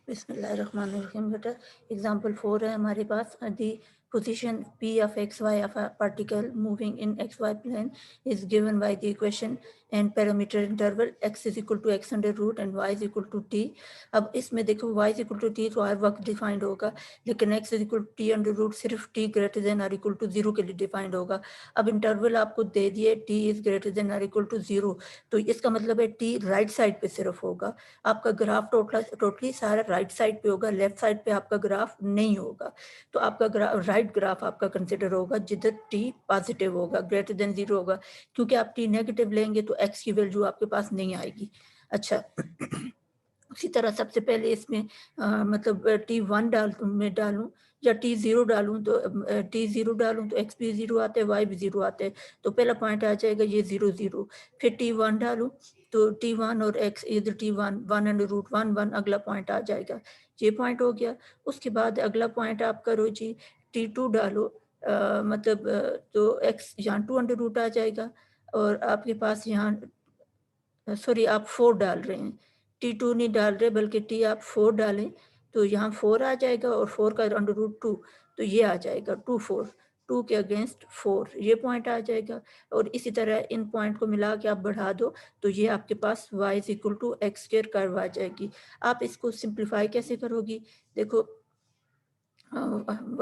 बिस्मिल्लाहिर्रहमानिर्रहीम। बेटा एग्जाम्पल 4 है हमारे पास। दी position p of xy of a particle moving in xy plane is given by the equation and parameter interval x is equal to x under root and y is equal to t। अब इसमें देखो y is equal to t तो हर वक्त defined होगा, लेकिन x is equal to t under root सिर्फ t greater than और equal to 0 के लिए डिफाइंड होगा। अब इंटरवल आपको दे दिए t इज ग्रेटर देन और इक्वल टू 0, तो इसका मतलब है t राइट साइड पे सिर्फ होगा। आपका ग्राफ टोटली सारा राइट साइड पे होगा, लेफ्ट साइड पे आपका ग्राफ नहीं होगा। तो आपका राइट ग्राफ आपका कंसिडर होगा जिधर टी पॉजिटिव होगा, ग्रेटर देन 0 होगा, क्योंकि आप टी नेगेटिव लेंगे तो एक्स की वैल्यू आपके पास नहीं आएगी। अच्छा उसी तरह सबसे पहले इसमें मतलब t1 डालूं या t0 डालूं, तो t0 डालूं तो x भी 0 आता है, y भी 0 आता है, तो पहला पॉइंट आ जाएगा ये 0 0। फिर t1 डालूं तो t1 और x इधर t1 1 अंडर रूट 1 1 अगला पॉइंट आ जाएगा, ये पॉइंट हो गया। उसके बाद अगला पॉइंट आप करो जी t2 डालो, मतलब तो x यहाँ 2 अंडर रूट आ जाएगा, और आपके पास यहाँ सॉरी आप 4 डाल रहे हैं, t2 नहीं डाल रहे बल्कि t आप 4 डालें तो यहाँ 4 आ जाएगा और 4 का अंडर रूट 2, तो ये आ जाएगा 2 4, 2 के अगेंस्ट 4 ये पॉइंट आ जाएगा। और इसी तरह इन पॉइंट को मिला के आप बढ़ा दो तो ये आपके पास y is equal to x square curve आ जाएगी। आप इसको सिंप्लीफाई कैसे करोगी, देखो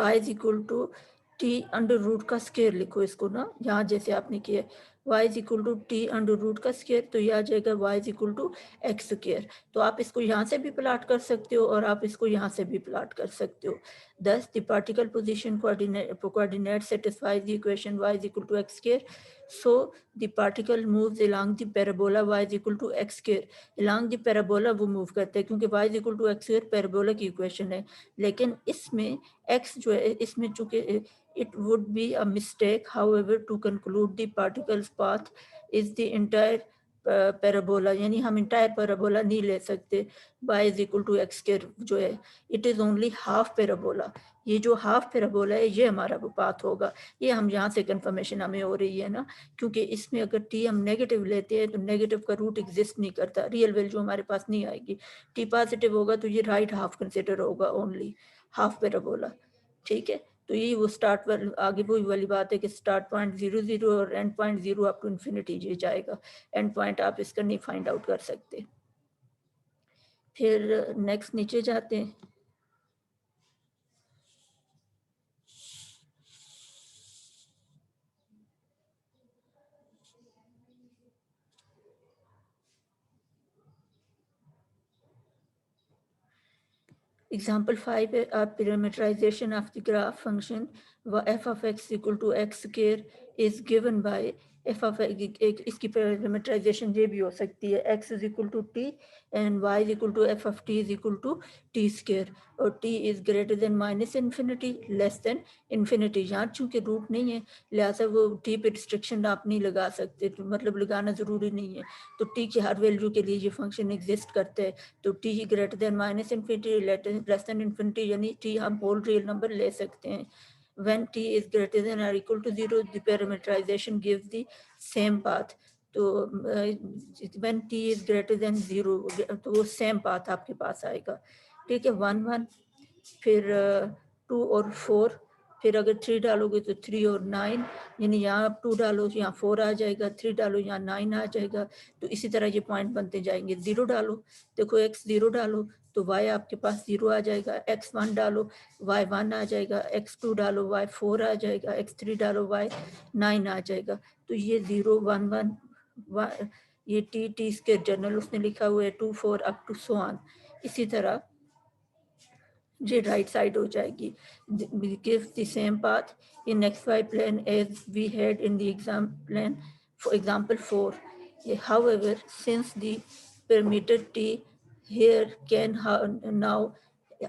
y is equal to t under root का स्क्वायर लिखो इसको ना, यहाँ जैसे आपने किया y is equal to t under root का स्क्वायर, तो ये आ जाएगा y is equal to x square. तो आप इसको यहाँ से भी प्लाट कर सकते हो और आप इसको यहाँ से भी प्लाट कर सकते हो। Thus the particle position coordinate satisfies the equation y is equal to x square. So the particle moves along the parabola y is equal to x square. Along the parabola वो move करते हैं क्योंकि y is equal to x square parabola की equation है, लेकिन इसमें x जो है इसमें चूंकि it would be a mistake however to conclude the particle's path is the entire parabola, यानी हम इंटायर पैराबोला नहीं ले सकते y is equal to x square जो है, it is only half parabola. ये जो हाफ पैराबोला है ये हमारा वो पाथ होगा। ये हम यहाँ से कंफर्मेशन हमें हो रही है ना, क्योंकि इसमें अगर टी हम नेगेटिव लेते हैं तो नेगेटिव का रूट एग्जिस्ट नहीं करता, रियल वैल्यू हमारे पास नहीं आएगी। टी पॉजिटिव होगा तो ये राइट हाफ कंसिडर होगा, ओनली हाफ पैराबोला। ठीक है, तो ये वो स्टार्ट वाली आगे वही वाली बात है कि स्टार्ट पॉइंट 0 0 और end point 0 up to infinity ये जाएगा, एंड पॉइंट आप इसका नहीं फाइंड आउट कर सकते। फिर नेक्स्ट नीचे जाते हैं। Example 5 है parameterization of the graph function f of x equal to x square is given by f of इसकी parameterization ये भी हो सकती है x is equal to t and y is equal to f of t is equal to t square, और t is greater than minus infinity less than infinity। यहाँ चूंकि root नहीं है लिहाजा वो t पे रिस्ट्रिक्शन आप नहीं लगा सकते, तो मतलब लगाना ज़रूरी नहीं है, तो t की हर वैल्यू के लिए ये फंक्शन एग्जिस्ट करता है। तो t ही greater than minus infinity less than infinity, यानी t हम होल रियल नंबर ले सकते हैं। when t is greater than or equal to 0 the parameterization gives the same path। तो when t is greater than 0 तो वो same path आपके पास आएगा। ठीक है, 1 1 फिर 2 और 4, फिर अगर 3 डालोगे तो 3 और 9, यानी यहाँ 2 डालो यहाँ 4 आ जाएगा, 3 डालो यहाँ 9 आ जाएगा। तो इसी तरह ये पॉइंट बनते जाएंगे। 0 डालो, देखो x 0 डालो तो y आपके पास 0 आ जाएगा, x 1 डालो y 1 आ जाएगा, x 2 डालो y 4 आ जाएगा, x 3 डालो y 9 आ जाएगा। तो ये 0 1 1 ये t इसके जनरल उसने लिखा हुआ है 2 4 अप टू सो ऑन। इसी तरह ये राइट साइड हो जाएगी, gives the same path in xy plane as we had in the plan for example 4। However, since the parameter t here can now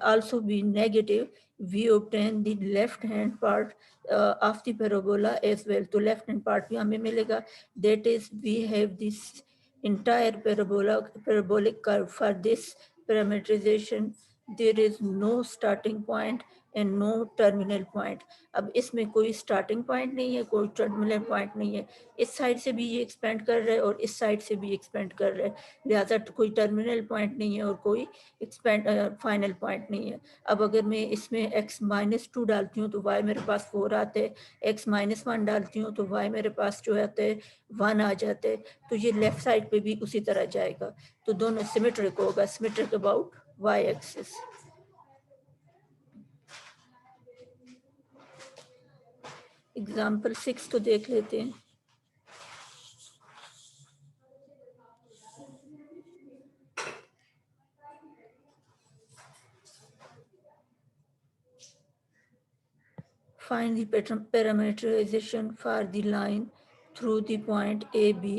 also be negative, we obtain the left hand part of the parabola as well। तो left hand part भी हमें मिलेगा, that is we have this entire parabolic curve। For this parameterization there is no starting point and no terminal point. अब इसमें कोई starting point नहीं है, कोई टर्मिनल पॉइंट नहीं है, इस साइड से भी ये एक्सपेंड कर रहा है और इस साइड से भी एक्सपेंड कर रहा है, लिहाजा कोई टर्मिनल पॉइंट नहीं है और कोई एक्सपेंड फाइनल पॉइंट नहीं है। अब अगर मैं इसमें x-2 डालती हूँ तो y मेरे पास 4 आते हैं, x-1 डालती हूँ तो y मेरे पास जो आते हैं 1 आ जाते हैं। तो ये लेफ्ट साइड पे भी उसी तरह जाएगा, तो दोनों सिमेट्रिक होगा, symmetric about y axis. Example 6 को देख लेते हैं। Find the parameterization for the line through the point AB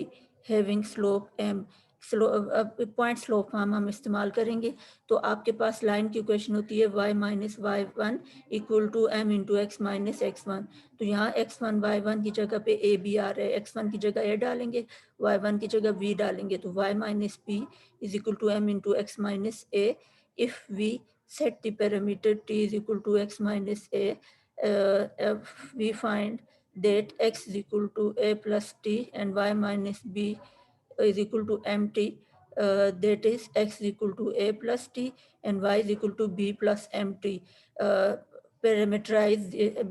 having slope m। Point slope हम इस्तेमाल करेंगे। तो आपके पास लाइन की इक्वेशन होती है y minus y one equal to m into x minus x one. तो यहाँ x1 y1 की जगह पे a b आ रहा है, x1 की जगह a डालेंगे, y1 की जगह b डालेंगे, तो y minus b is equal to m into x minus a। If we set the parameter t is equal to x minus a, we find that x is equal to a plus t and y minus b is equal to mt, that is x is equal to a plus t and y is equal to b plus mt, parameterize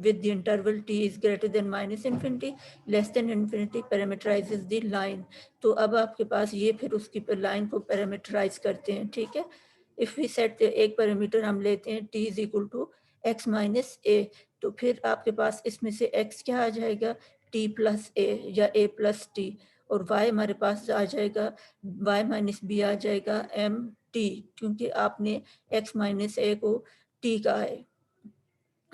with the interval t is greater than minus infinity, less than infinity, parameterizes the line। तो अब आपके पास ये फिर उसकी line को parameterise करते हैं, ठीक है। इफ वी सेट एक पैरामीटर हम लेते हैं t is equal to x minus a, तो फिर आपके पास इसमें से x क्या आ जाएगा, t प्लस ए या a प्लस टी, और y हमारे पास आ जाएगा y माइनस बी आ जाएगा m t, क्योंकि आपने x माइनस ए को t कहा है,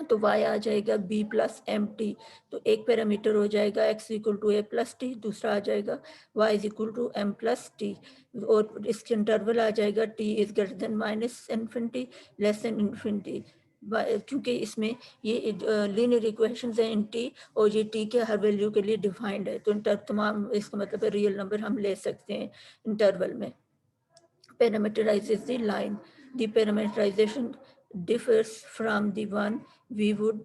तो y आ जाएगा b प्लस एम टी। तो एक पैरामीटर हो जाएगा x equal to a plus t, दूसरा आ जाएगा y is equal to m plus t, और इसके इंटरवल आ जाएगा t is greater than minus infinity less than infinity, क्योंकि इसमें ये लीनियर इक्वेशंस हैं इन t, और ये t के हर वैल्यू के लिए डिफाइंड है, तो तमाम इसका मतलब है रियल नंबर हम ले सकते हैं इंटरवल में। Parameterizes the line. The parameterization differs from the one we would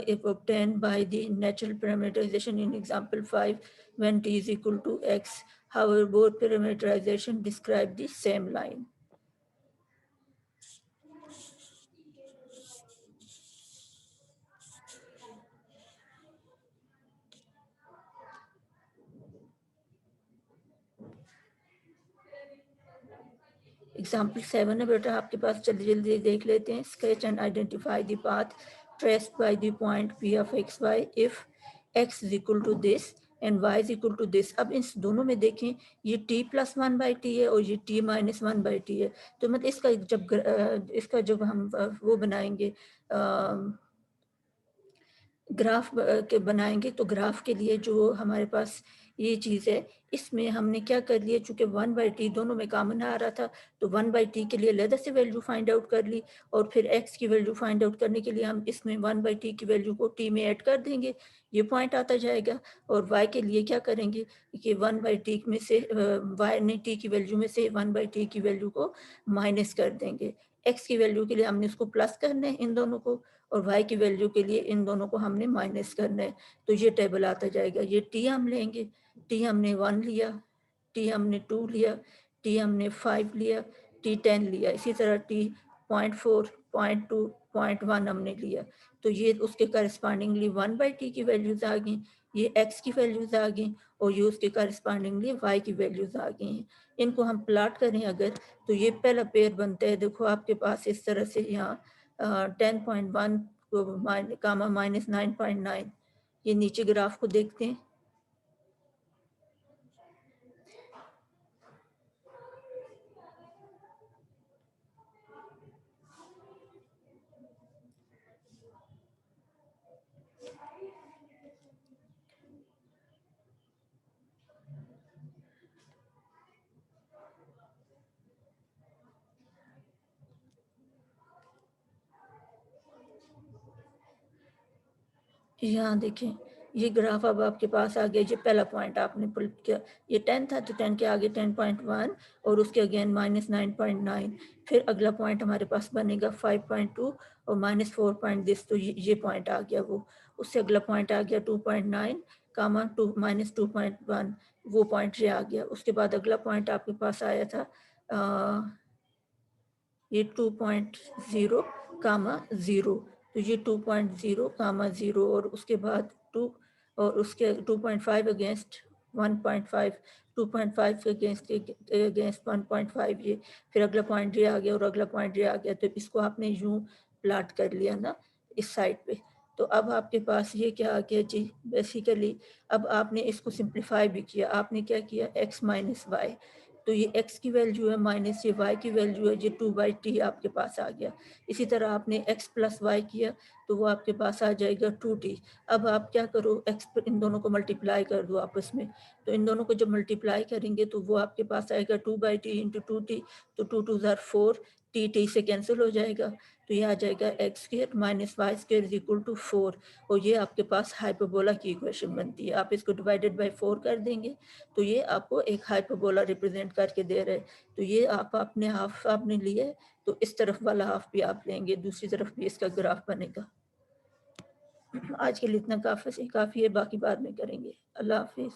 if obtained by the natural parameterization in example 5 when t is equal to x. However, both parameterization describe the same line. Example 7 है बेटा आपके पास, जल्दी जल्दी देख लेते हैं। Sketch and identify the path traced by the point P of x y if x is equal to this and y is equal to this. अब इन दोनों में देखें, ये t plus one by t है और ये t minus one by t है, तो मतलब इसका जब हम वो बनाएंगे ग्राफ के बनाएंगे, तो ग्राफ के लिए जो हमारे पास ये चीज़ है, इसमें हमने क्या कर लिया, चूंकि 1/t दोनों में कॉमन आ रहा था, तो 1/t के लिए अलग से वैल्यू फाइंड आउट कर ली, और फिर x की वैल्यू फाइंड आउट करने के लिए हम इसमें 1/t की वैल्यू को t में ऐड कर देंगे, ये पॉइंट आता जाएगा। और y के लिए क्या करेंगे कि 1/t में से y ने t की वैल्यू में से 1/t की वैल्यू को माइनस कर देंगे। x की वैल्यू के लिए हमने इसको प्लस करना है इन दोनों को, और y की वैल्यू के लिए इन दोनों को हमने माइनस करना है, तो ये टेबल आता जाएगा। ये t हम लेंगे, t हमने 1 लिया, t हमने 2 लिया, t हमने 5 लिया, t 10 लिया, इसी तरह t 0.4 0.2 0.1 हमने लिया, तो ये उसके करस्पॉन्डिंगली 1/t की वैल्यूज आ गई, ये x की वैल्यूज आ गई, और ये उसके करस्पॉन्डिंगली y की वैल्यूज आ गई हैं। इनको हम प्लाट करें अगर, तो ये पहला पेयर बनता है, देखो आपके पास इस तरह से यहाँ 10.1 कामा माइनस 9.9, ये नीचे ग्राफ को देखते हैं। यहाँ देखें ये ग्राफ अब आपके पास आ गया, ये पहला पॉइंट आपने पुल किया, ये 10 था तो 10 के आगे 10.1 और उसके अगेन -9.9, फिर अगला पॉइंट हमारे पास बनेगा 5.2 और -4 दिस, तो ये पॉइंट आ गया वो। उससे अगला पॉइंट आ गया 2.9 कामा -2.1, वो पॉइंट ये आ गया। उसके बाद अगला पॉइंट आपके पास आया था ये 2.0 कामा 0, तो ये 2.0 कामा 0 और उसके बाद 2 और उसके 2.5 अगेंस्ट 1.5, 2.5 के अगेंस्ट 1.5, ये फिर अगला पॉइंट ये आ गया और अगला पॉइंट ये आ गया। तो इसको आपने यूं प्लाट कर लिया ना इस साइड पे। तो अब आपके पास ये क्या आ गया जी, बेसिकली अब आपने इसको सिंप्लीफाई भी किया। आपने क्या किया, x माइनस वाई, तो ये x की वैल्यू है माइनस ये y की वैल्यू है, ये 2/t आपके पास आ गया। इसी तरह आपने x प्लस वाई किया तो वो आपके पास आ जाएगा 2t। अब आप क्या करो, x पर इन दोनों को मल्टीप्लाई कर दो आपस में, तो इन दोनों को जब मल्टीप्लाई करेंगे तो वो आपके पास आएगा 2/t इंटू 2t, तो 2 2 ज़ार 4, t से कैंसिल हो जाएगा, तो ये आ जाएगा x square minus y square is equal to 4, और ये आपके पास हाइपरबोला की इक्वेशन बनती है। आप इसको डिवाइडेड बाय 4 कर देंगे तो ये आपको एक हाइपरबोला रिप्रेजेंट करके दे रहे हैं। तो ये आप अपने हाफ आपने लिए, तो इस तरफ वाला हाफ भी आप लेंगे, दूसरी तरफ भी इसका ग्राफ बनेगा। आज के लिए इतना काफ़ी है, बाकी बाद में करेंगे। अल्लाह हाफिज़।